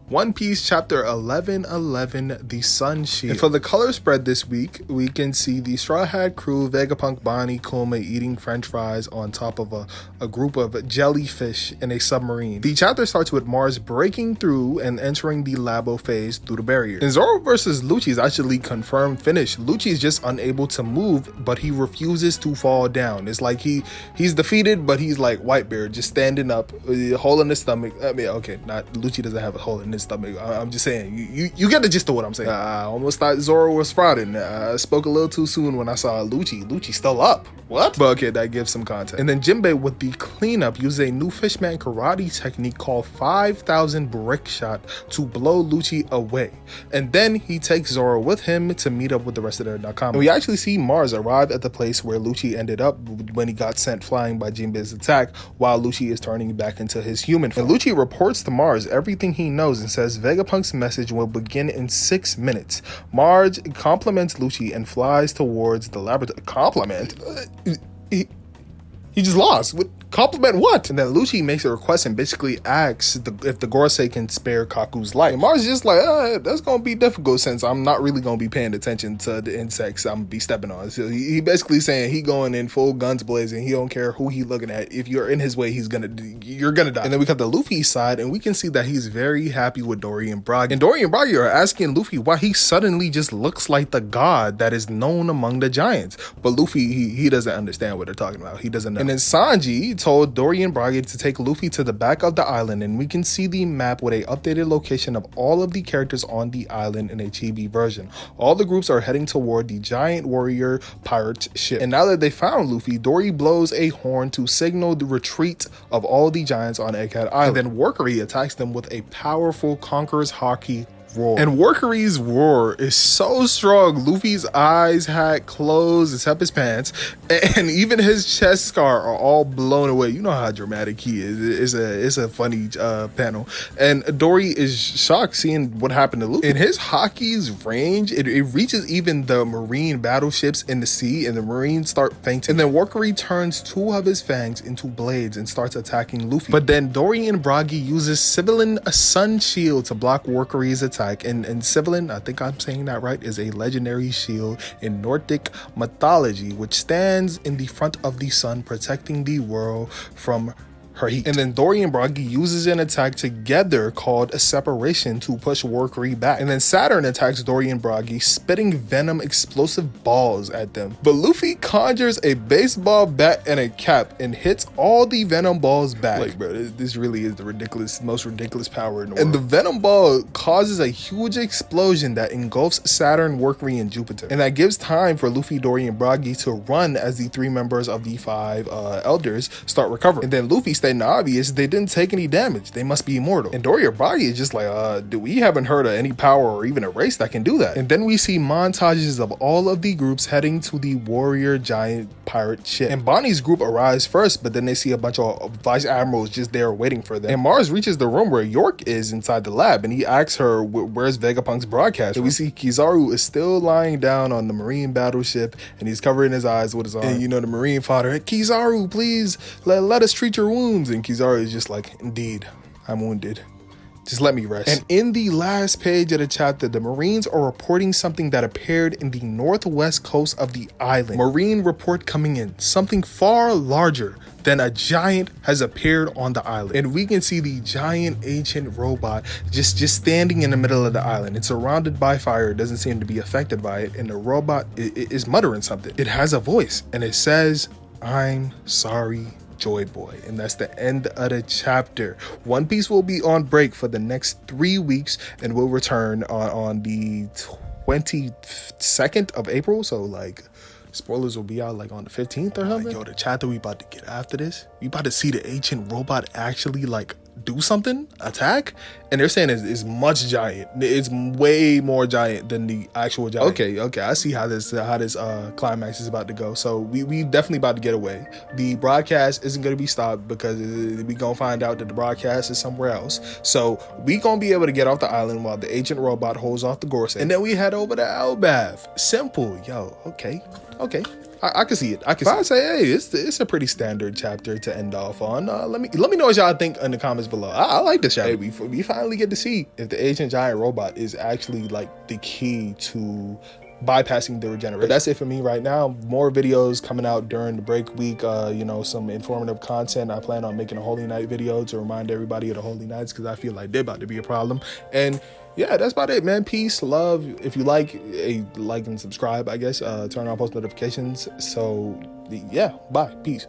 One Piece chapter 1111, The Sun Shield. And for the color spread this week, we can see the Straw Hat crew, Vegapunk, Bonnie, Kuma eating french fries on top of a group of jellyfish in a submarine. The chapter starts with Mars breaking through and entering the Labo phase through the barrier. And Zoro versus Lucci is actually confirmed finish. Lucci is just unable to move, but he refuses to fall down. It's like he's defeated, but he's like Whitebeard, just standing up, hole in his stomach. I mean, okay, not Lucci doesn't have a hole in his stomach. I'm just saying, you get the gist of what I'm saying. I almost thought Zoro was frauding. I spoke a little too soon when I saw Lucci. Lucci's still up. What? But okay, that gives some context. And then Jinbei with the cleanup uses a new fishman karate technique called 5,000 brick shot to blow Lucci away. And then he takes Zoro with him to meet up with the rest of their Nakama. And we actually see Mars arrive at the place where Lucci ended up when he got sent flying by Jinbei's attack, while Lucci is turning back into his human form. And Lucci reports to Mars everything he knows and says Vegapunk's message will begin in 6 minutes. Mars compliments Lucci and flies towards the laboratory. Compliment? He just lost. Compliment what? And then Lucci makes a request and basically asks if the Gorosei can spare Kaku's life. And Mars is just like, that's gonna be difficult since I'm not really gonna be paying attention to the insects I'm gonna be stepping on. So he basically saying he going in full guns blazing. He don't care who he looking at. If you're in his way, you're gonna die. And then we got the Luffy side, and we can see that he's very happy with Dory and Bragi. And Dory and Bragi are asking Luffy why he suddenly just looks like the god that is known among the giants. But Luffy, he doesn't understand what they're talking about. He doesn't know. And then Sanji told Dory and Bragi to take Luffy to the back of the island, and we can see the map with a updated location of all of the characters on the island in a chibi version. All the groups are heading toward the giant warrior pirate ship. And now that they found Luffy, Dory blows a horn to signal the retreat of all the giants on Egghead Island. And then Workery attacks them with a powerful Conqueror's Haki roar. And Workery's roar is so strong, Luffy's eyes had closed except his pants, and even his chest scar are all blown away. You know how dramatic he is. It's a funny panel. And Dory is shocked seeing what happened to Luffy. In his Haki's range, it reaches even the marine battleships in the sea, and the marines start fainting. And then Workery turns 2 of his fangs into blades and starts attacking Luffy. But then Dory and Bragi uses Sibylline Sun Shield to block Workery's attack. And Sibylline, I think I'm saying that right, is a legendary shield in Nordic mythology, which stands in the front of the sun, protecting the world from her heat. And then Dory and Bragi uses an attack together called a separation to push Workery back. And then Saturn attacks Dory and Bragi, spitting venom explosive balls at them. But Luffy conjures a baseball bat and a cap and hits all the venom balls back. Like, bro, this really is the most ridiculous power in the world. And the venom ball causes a huge explosion that engulfs Saturn, Workery, and Jupiter. And that gives time for Luffy, Dory, and Bragi to run as the 3 members of the 5 elders start recovering. And then Luffy stating the obvious, they didn't take any damage. They must be immortal. And Dory or Bragi is just like, we haven't heard of any power or even a race that can do that. And then we see montages of all of the groups heading to the warrior giant pirate ship. And Bonnie's group arrives first, but then they see a bunch of vice admirals just there waiting for them. And Mars reaches the room where York is inside the lab, and he asks her, where's Vegapunk's broadcast? And we see Kizaru is still lying down on the marine battleship, and he's covering his eyes with his arm. And you know, the marine fodder, Kizaru, please let us treat your wounds. And Kizaru is just like, indeed, I'm wounded. Just let me rest. And in the last page of the chapter, the Marines are reporting something that appeared in the northwest coast of the island. Marine report coming in. Something far larger than a giant has appeared on the island. And we can see the giant ancient robot just standing in the middle of the island. It's surrounded by fire. It doesn't seem to be affected by it. And the robot is muttering something. It has a voice, and it says, I'm sorry, Joy Boy. And that's the end of the chapter. One Piece will be on break for the next 3 weeks, and will return on the 22nd of April. So like, spoilers will be out like on the 15th or something. Yo, the chapter we about to get after this, we about to see the ancient robot actually like do something, attack, and they're saying it's much giant. It's way more giant than the actual giant. Okay, I see how this climax is about to go. So we definitely about to get away. The broadcast isn't going to be stopped because we gonna find out that the broadcast is somewhere else. So we gonna be able to get off the island while the ancient robot holds off the Gorosei, and then we head over to Elbaf. Simple. Yo, okay. I can see it. I'd say, hey, it's a pretty standard chapter to end off on. Let me know what y'all think in the comments below. I like this chapter. Hey, we finally get to see if the Ancient Giant Robot is actually like the key to bypassing the regeneration. But that's it for me right now. More videos coming out during the break week. You know, some informative content. I plan on making a Holy Night video to remind everybody of the Holy Nights, because I feel like they're about to be a problem. And yeah, that's about it, man. Peace, love. If you like and subscribe, I guess. Turn on post notifications. So yeah, bye. Peace.